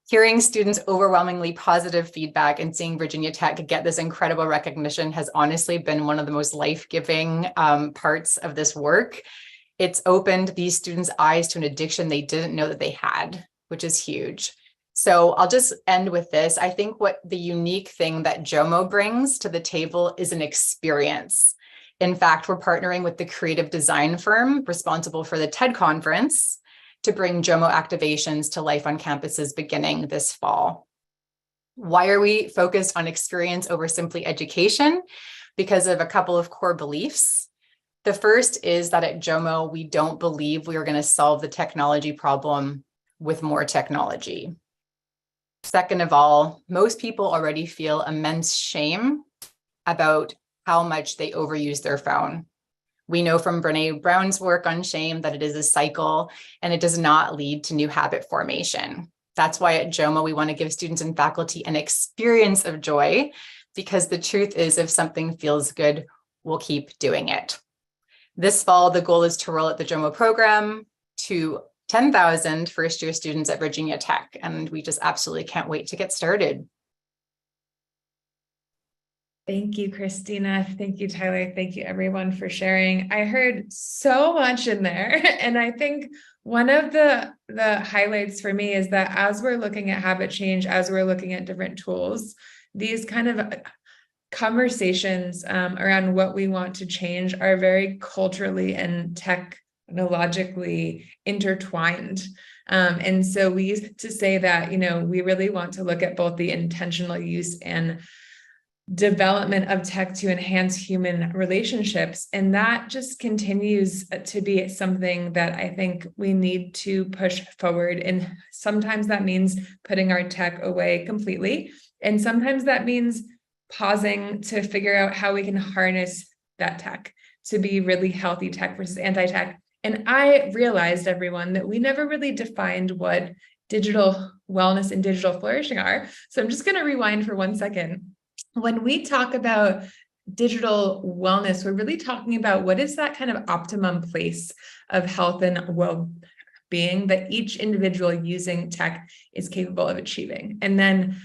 [SPEAKER 2] Hearing students' overwhelmingly positive feedback and seeing Virginia Tech get this incredible recognition has honestly been one of the most life-giving parts of this work. It's opened these students' eyes to an addiction they didn't know that they had, which is huge. So I'll just end with this. I think what the unique thing that JOMO brings to the table is an experience. In fact, we're partnering with the creative design firm responsible for the TED conference to bring JOMO activations to life on campuses beginning this fall. Why are we focused on experience over simply education? Because of a couple of core beliefs. The first is that at JOMO, we don't believe we are going to solve the technology problem with more technology. Second of all, most people already feel immense shame about how much they overuse their phone. We know from Brené Brown's work on shame that it is a cycle and it does not lead to new habit formation. That's why at JOMO, we want to give students and faculty an experience of joy, because the truth is, if something feels good, we'll keep doing it. This fall, the goal is to roll out the JOMO program to 10,000 first-year students at Virginia Tech, and we just absolutely can't wait to get started.
[SPEAKER 1] Thank you, Christina. Thank you, Tyler. Thank you, everyone, for sharing. I heard so much in there. And I think one of the highlights for me is that as we're looking at habit change, as we're looking at different tools, these kind of conversations around what we want to change are very culturally and technologically intertwined. And so we used to say that, we really want to look at both the intentional use and development of tech to enhance human relationships. And that just continues to be something that I think we need to push forward. And sometimes that means putting our tech away completely. And sometimes that means pausing to figure out how we can harness that tech to be really healthy tech versus anti-tech. And I realized, everyone, that we never really defined what digital wellness and digital flourishing are. So I'm just going to rewind for 1 second. When we talk about digital wellness, we're really talking about what is that kind of optimum place of health and well-being that each individual using tech is capable of achieving. And then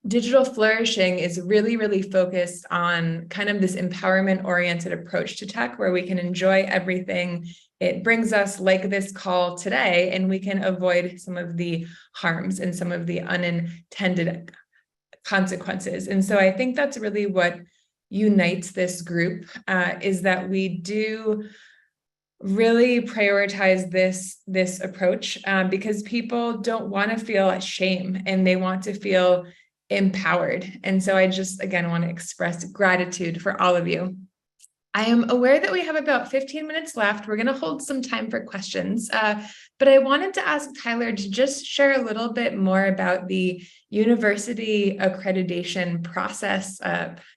[SPEAKER 1] digital flourishing is really, really focused on kind of this empowerment-oriented approach to tech, where we can enjoy everything it brings us, like this call today, and we can avoid some of the harms and some of the unintended consequences. And so I think that's really what unites this group, is that we do really prioritize this approach, because people don't want to feel shame and they want to feel empowered. And so I just, again, want to express gratitude for all of you. I am aware that we have about 15 minutes left. We're going to hold some time for questions, but I wanted to ask Tyler to just share a little bit more about the university accreditation process,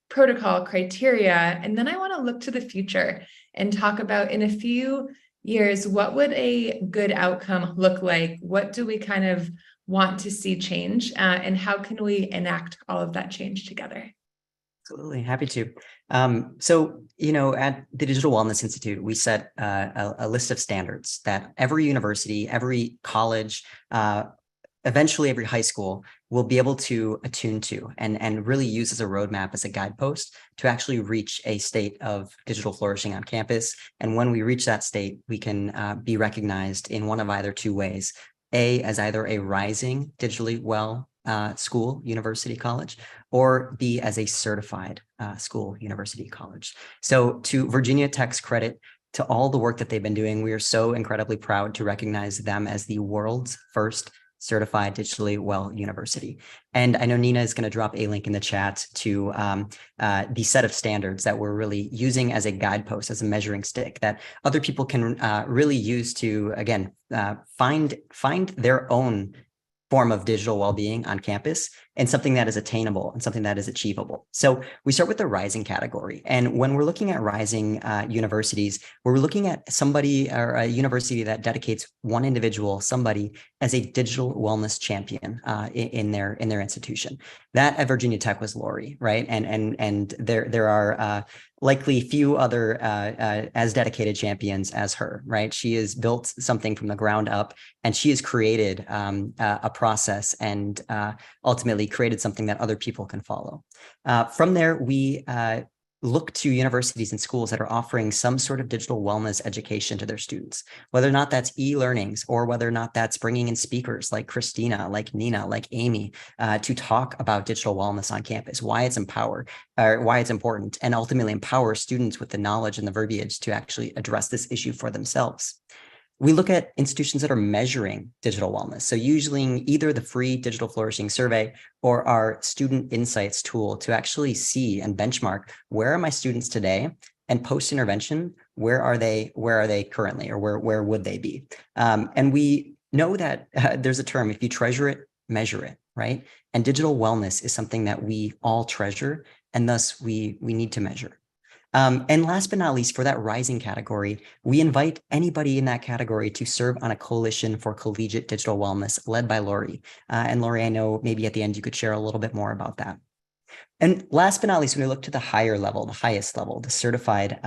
[SPEAKER 1] protocol, criteria, and then I want to look to the future and talk about, in a few years, what would a good outcome look like? What do we kind of want to see change, and how can we enact all of that change together?
[SPEAKER 3] Absolutely, happy to. So, at the Digital Wellness Institute, we set a list of standards that every university, every college, eventually every high school will be able to attune to and really use as a roadmap, as a guidepost to actually reach a state of digital flourishing on campus. And when we reach that state, we can be recognized in one of either two ways. A, as either a rising digitally well school, university, college, or B, as a certified school, university, college. So to Virginia Tech's credit, to all the work that they've been doing, we are so incredibly proud to recognize them as the world's first certified digitally well university. And I know Nina is going to drop a link in the chat to the set of standards that we're really using as a guidepost, as a measuring stick that other people can really use to, again, find their own form of digital well-being on campus, and something that is attainable and something that is achievable. So we start with the rising category. And when we're looking at rising universities, we're looking at somebody or a university that dedicates one individual, somebody, as a digital wellness champion in their institution. That at Virginia Tech was Laurie, right? And there are likely few other as dedicated champions as her, right? She has built something from the ground up, and she has created a process and ultimately created something that other people can follow. From there, we look to universities and schools that are offering some sort of digital wellness education to their students, whether or not that's e-learnings or whether or not that's bringing in speakers like Christina, like Nina, like Amy, to talk about digital wellness on campus, why it's important, and ultimately empower students with the knowledge and the verbiage to actually address this issue for themselves. We look at institutions that are measuring digital wellness. So using either the free Digital Flourishing Survey or our Student Insights tool to actually see and benchmark, where are my students today, and post-intervention, where are they currently, or where would they be? And we know that there's a term, if you treasure it, measure it, right? And digital wellness is something that we all treasure, and thus we need to measure. And last but not least, for that rising category, we invite anybody in that category to serve on a coalition for collegiate digital wellness led by Laurie. And Laurie, I know maybe at the end you could share a little bit more about that. And last but not least, when we look to the higher level, the highest level, the certified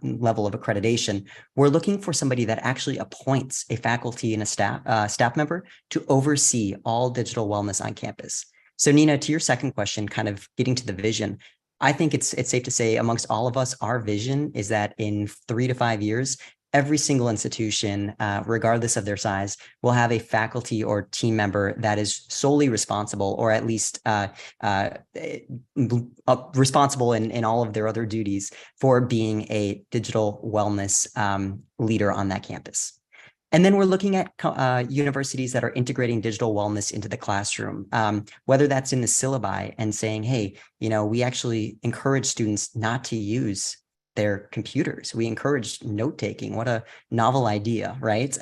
[SPEAKER 3] level of accreditation, we're looking for somebody that actually appoints a faculty and a staff member to oversee all digital wellness on campus. So Nina, to your second question, kind of getting to the vision, I think it's safe to say amongst all of us, our vision is that in 3 to 5 years, every single institution, regardless of their size, will have a faculty or team member that is solely responsible, or at least responsible in all of their other duties for being a digital wellness leader on that campus. And then we're looking at universities that are integrating digital wellness into the classroom, whether that's in the syllabi and saying, hey, we actually encourage students not to use their computers. We encourage note-taking. What a novel idea, right?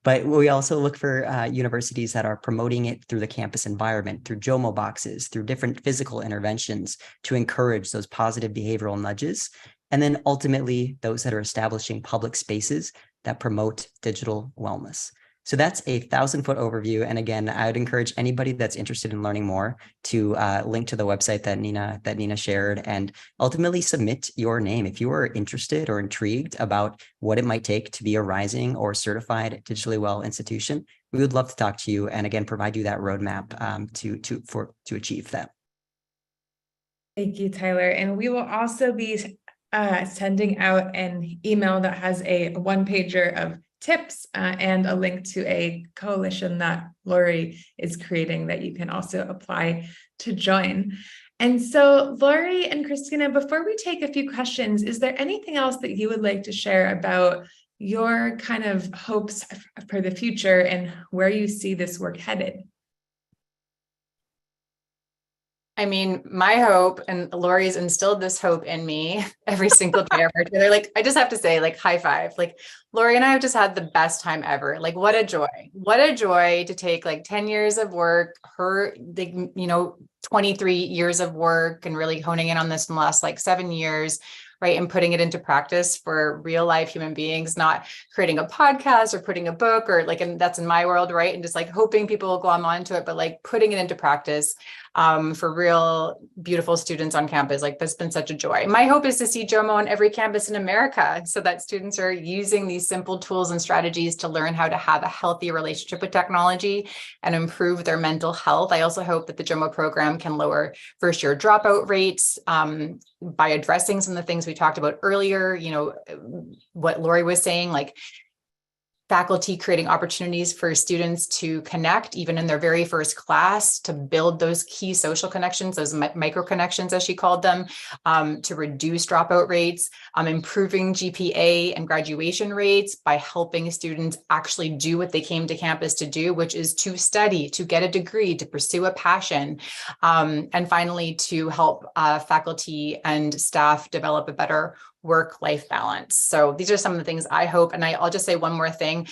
[SPEAKER 3] But we also look for universities that are promoting it through the campus environment, through JOMO boxes, through different physical interventions to encourage those positive behavioral nudges. And then ultimately, those that are establishing public spaces that promote digital wellness. So that's a 1,000-foot overview. And again, I would encourage anybody that's interested in learning more to link to the website that Nina shared, and ultimately submit your name. If you are interested or intrigued about what it might take to be a rising or certified digitally well institution, we would love to talk to you and again, provide you that roadmap to achieve that.
[SPEAKER 1] Thank you, Tyler. And we will also be sending out an email that has a one-pager of tips and a link to a coalition that Laurie is creating that you can also apply to join. And so, Laurie and Christina, before we take a few questions, is there anything else that you would like to share about your kind of hopes for the future and where you see this work headed?
[SPEAKER 2] I mean, my hope, and Laurie's instilled this hope in me every single day of our together. Like, I just have to say, like, high five. Like, Laurie and I have just had the best time ever. Like, what a joy. What a joy to take like 10 years of work, 23 years of work, and really honing in on this in the last like 7 years, right? And putting it into practice for real life human beings, not creating a podcast or putting a book or like, and that's in my world, right? And just like hoping people will glom onto it, but like putting it into practice for real beautiful students on campus. Like, that's been such a joy. My hope is to see JOMO on every campus in America so that students are using these simple tools and strategies to learn how to have a healthy relationship with technology and improve their mental health. I also hope that the JOMO program can lower first-year dropout rates by addressing some of the things we talked about earlier, what Laurie was saying, like faculty creating opportunities for students to connect even in their very first class, to build those key social connections, those micro connections, as she called them, to reduce dropout rates, improving GPA and graduation rates by helping students actually do what they came to campus to do, which is to study, to get a degree, to pursue a passion, and finally, to help faculty and staff develop a better work-life balance. So these are some of the things I hope. And I'll just say one more thing.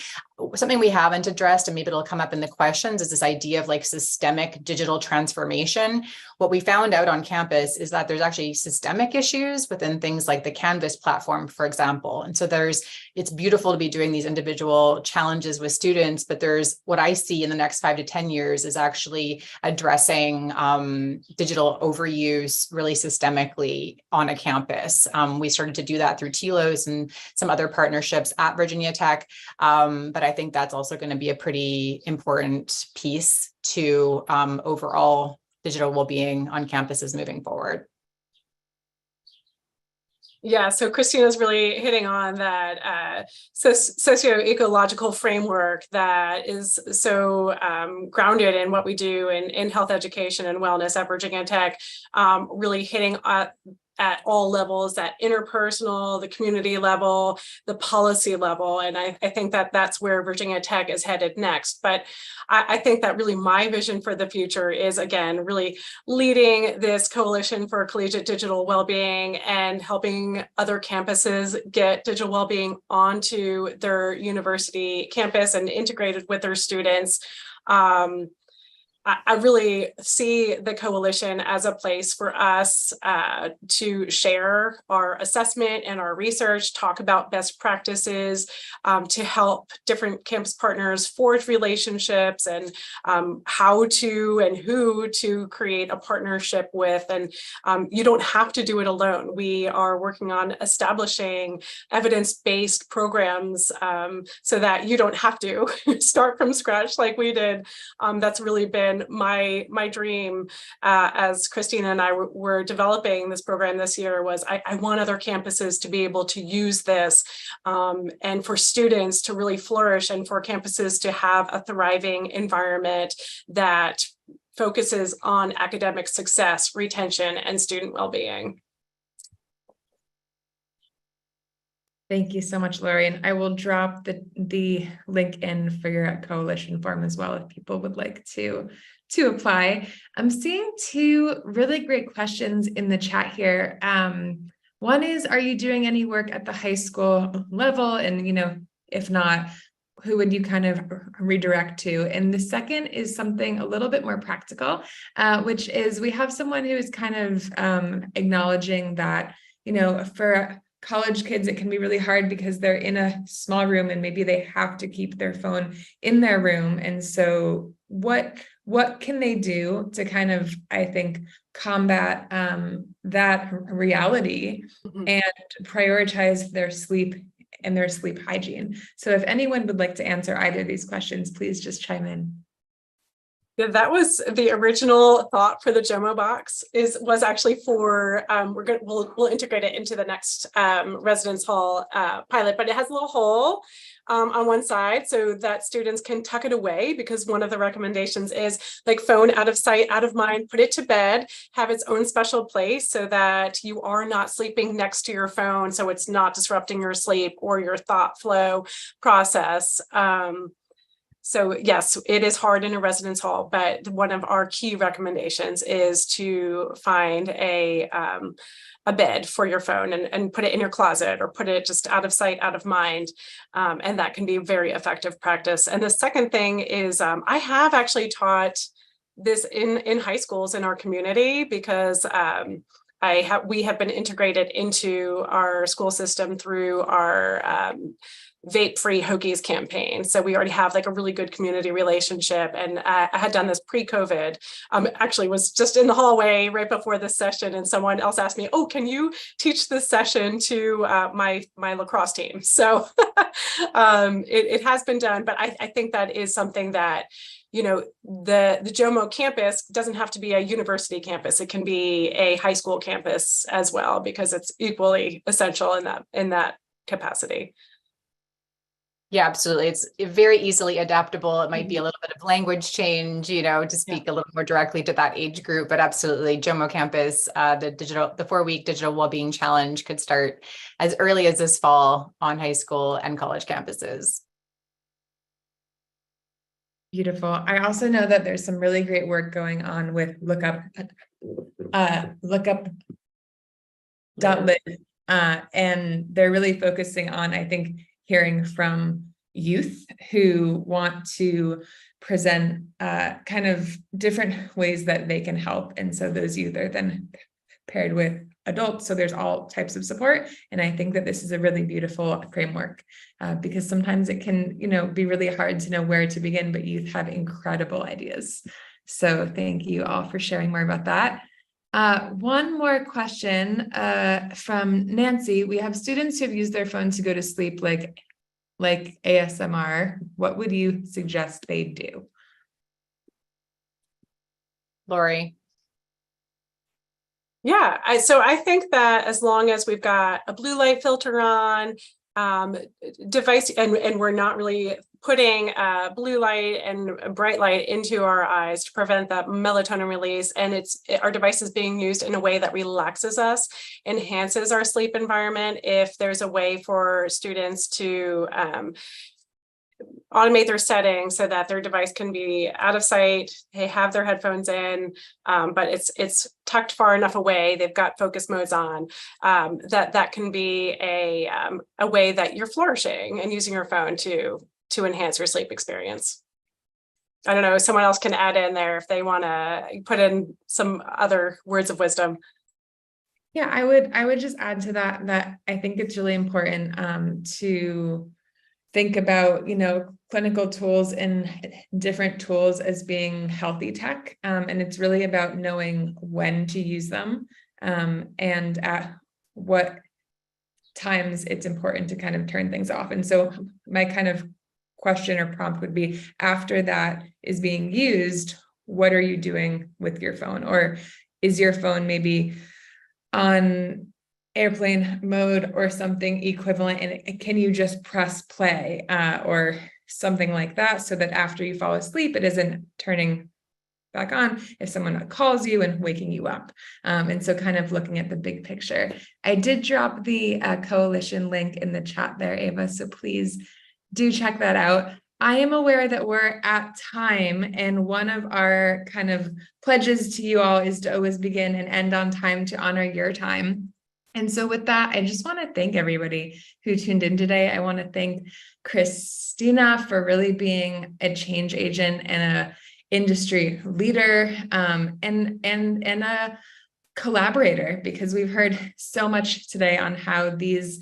[SPEAKER 2] Something we haven't addressed, and maybe it'll come up in the questions, is this idea of like systemic digital transformation. What we found out on campus is that there's actually systemic issues within things like the Canvas platform, for example. And so it's beautiful to be doing these individual challenges with students, but there's what I see in the next 5 to 10 years is actually addressing digital overuse really systemically on a campus. We started to do that through TLOS and some other partnerships at Virginia Tech. But I think that's also going to be a pretty important piece to overall digital well-being on campuses moving forward.
[SPEAKER 4] Yeah, so Christina's really hitting on that socio-ecological framework that is so grounded in what we do in health education and wellness at Virginia Tech, really hitting at all levels, that interpersonal, the community level, the policy level. And I think that that's where Virginia Tech is headed next. But I think that really my vision for the future is, again, really leading this coalition for collegiate digital well-being and helping other campuses get digital well-being onto their university campus and integrated with their students. I really see the coalition as a place for us to share our assessment and our research, talk about best practices, to help different campus partners forge relationships and how to and who to create a partnership with. And you don't have to do it alone. We are working on establishing evidence-based programs so that you don't have to start from scratch like we did. That's really been my dream as Christina and I were developing this program this year was I want other campuses to be able to use this and for students to really flourish and for campuses to have a thriving environment that focuses on academic success, retention, and student well-being.
[SPEAKER 1] Thank you so much, Laurie. And I will drop the link in for your coalition form as well if people would like to apply. I'm seeing two really great questions in the chat here. One is, are you doing any work at the high school level? And, if not, who would you kind of redirect to? And the second is something a little bit more practical, which is we have someone who is kind of acknowledging that, for college kids, it can be really hard because they're in a small room and maybe they have to keep their phone in their room. And so what can they do to kind of, I think, combat that reality and prioritize their sleep and their sleep hygiene? So if anyone would like to answer either of these questions, please just chime in.
[SPEAKER 4] Yeah, that was the original thought for the JOMO box was actually for we'll integrate it into the next residence hall pilot, but it has a little hole on one side so that students can tuck it away, because one of the recommendations is like phone out of sight, out of mind, put it to bed, have its own special place so that you are not sleeping next to your phone, so it's not disrupting your sleep or your thought flow process. So yes, it is hard in a residence hall, but one of our key recommendations is to find a bed for your phone and put it in your closet, or put it just out of sight, out of mind. And that can be a very effective practice. And the second thing is I have actually taught this in high schools in our community, because we have been integrated into our school system through our vape-free Hokies campaign. So we already have like a really good community relationship. And I had done this pre-COVID. Actually was just in the hallway right before this session, and someone else asked me, "Oh, can you teach this session to my lacrosse team?" So it has been done, but I think that is something that, you know, the JOMO campus doesn't have to be a university campus. It can be a high school campus as well, because it's equally essential in that capacity.
[SPEAKER 2] Yeah, absolutely. It's very easily adaptable. It might be a little bit of language change, you know, to speak a little more directly to that age group, but absolutely JOMO campus, the 4-week digital wellbeing challenge could start as early as this fall on high school and college campuses.
[SPEAKER 1] Beautiful. I also know that there's some really great work going on with lookup.lit, and they're really focusing on, I think, hearing from youth who want to present kind of different ways that they can help. And so those youth are then paired with adults. So there's all types of support. And I think that this is a really beautiful framework because sometimes it can, you know, be really hard to know where to begin, but youth have incredible ideas. So thank you all for sharing more about that. One more question from Nancy. We have students who have used their phone to go to sleep, like ASMR. What would you suggest they do?
[SPEAKER 2] Laurie.
[SPEAKER 4] Yeah, so I think that as long as we've got a blue light filter on, device, and we're not really putting blue light and bright light into our eyes to prevent that melatonin release, and our device is being used in a way that relaxes us, enhances our sleep environment. If there's a way for students to automate their settings so that their device can be out of sight, they have their headphones in, but it's tucked far enough away, they've got focus modes on, that can be a way that you're flourishing and using your phone to enhance your sleep experience. I don't know, someone else can add in there if they want to put in some other words of wisdom.
[SPEAKER 1] Yeah, I would just add to that I think it's really important to think about, you know, clinical tools and different tools as being healthy tech. And it's really about knowing when to use them and at what times it's important to kind of turn things off. And so my kind of question or prompt would be, after that is being used, what are you doing with your phone? Or is your phone maybe on airplane mode or something equivalent, and can you just press play or something like that, so that after you fall asleep it isn't turning back on if someone calls you and waking you up. And so kind of looking at the big picture. I did drop the coalition link in the chat there, Ava, so please do check that out. I am aware that we're at time, and one of our kind of pledges to you all is to always begin and end on time to honor your time. And so with that, I just want to thank everybody who tuned in today. I want to thank Christina for really being a change agent and a industry leader and a collaborator, because we've heard so much today on how these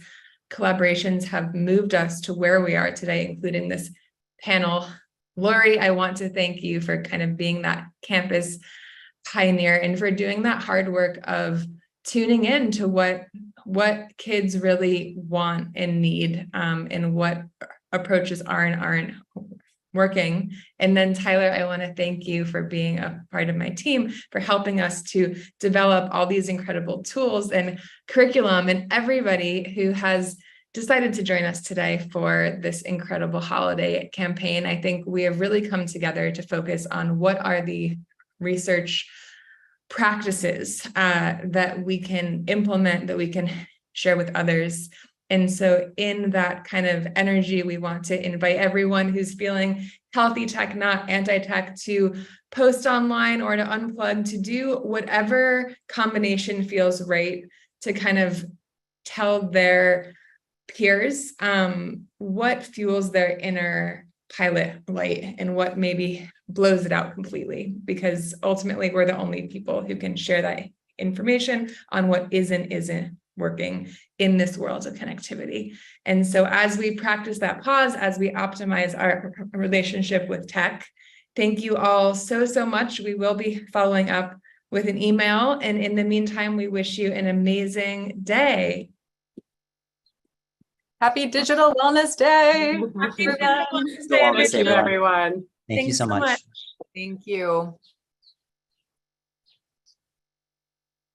[SPEAKER 1] collaborations have moved us to where we are today, including this panel. Laurie, I want to thank you for kind of being that campus pioneer and for doing that hard work of tuning in to what kids really want and need, and what approaches are and aren't working. And then Tyler, I want to thank you for being a part of my team, for helping us to develop all these incredible tools and curriculum, and everybody who has decided to join us today for this incredible holiday campaign. I think we have really come together to focus on what are the research practices that we can implement, that we can share with others. And so in that kind of energy, we want to invite everyone who's feeling healthy tech, not anti-tech, to post online or to unplug, to do whatever combination feels right, to kind of tell their peers what fuels their inner pilot light and what maybe blows it out completely, because ultimately we're the only people who can share that information on what isn't working in this world of connectivity. And so as we practice that pause, as we optimize our relationship with tech, thank you all so much. We will be following up with an email. And in the meantime, we wish you an amazing day.
[SPEAKER 2] Happy Digital Wellness Day.
[SPEAKER 1] Happy
[SPEAKER 3] Wellness
[SPEAKER 4] Thank you,
[SPEAKER 3] everyone.
[SPEAKER 4] everyone.
[SPEAKER 3] Thank you
[SPEAKER 1] Thanks
[SPEAKER 3] so much.
[SPEAKER 2] Thank you.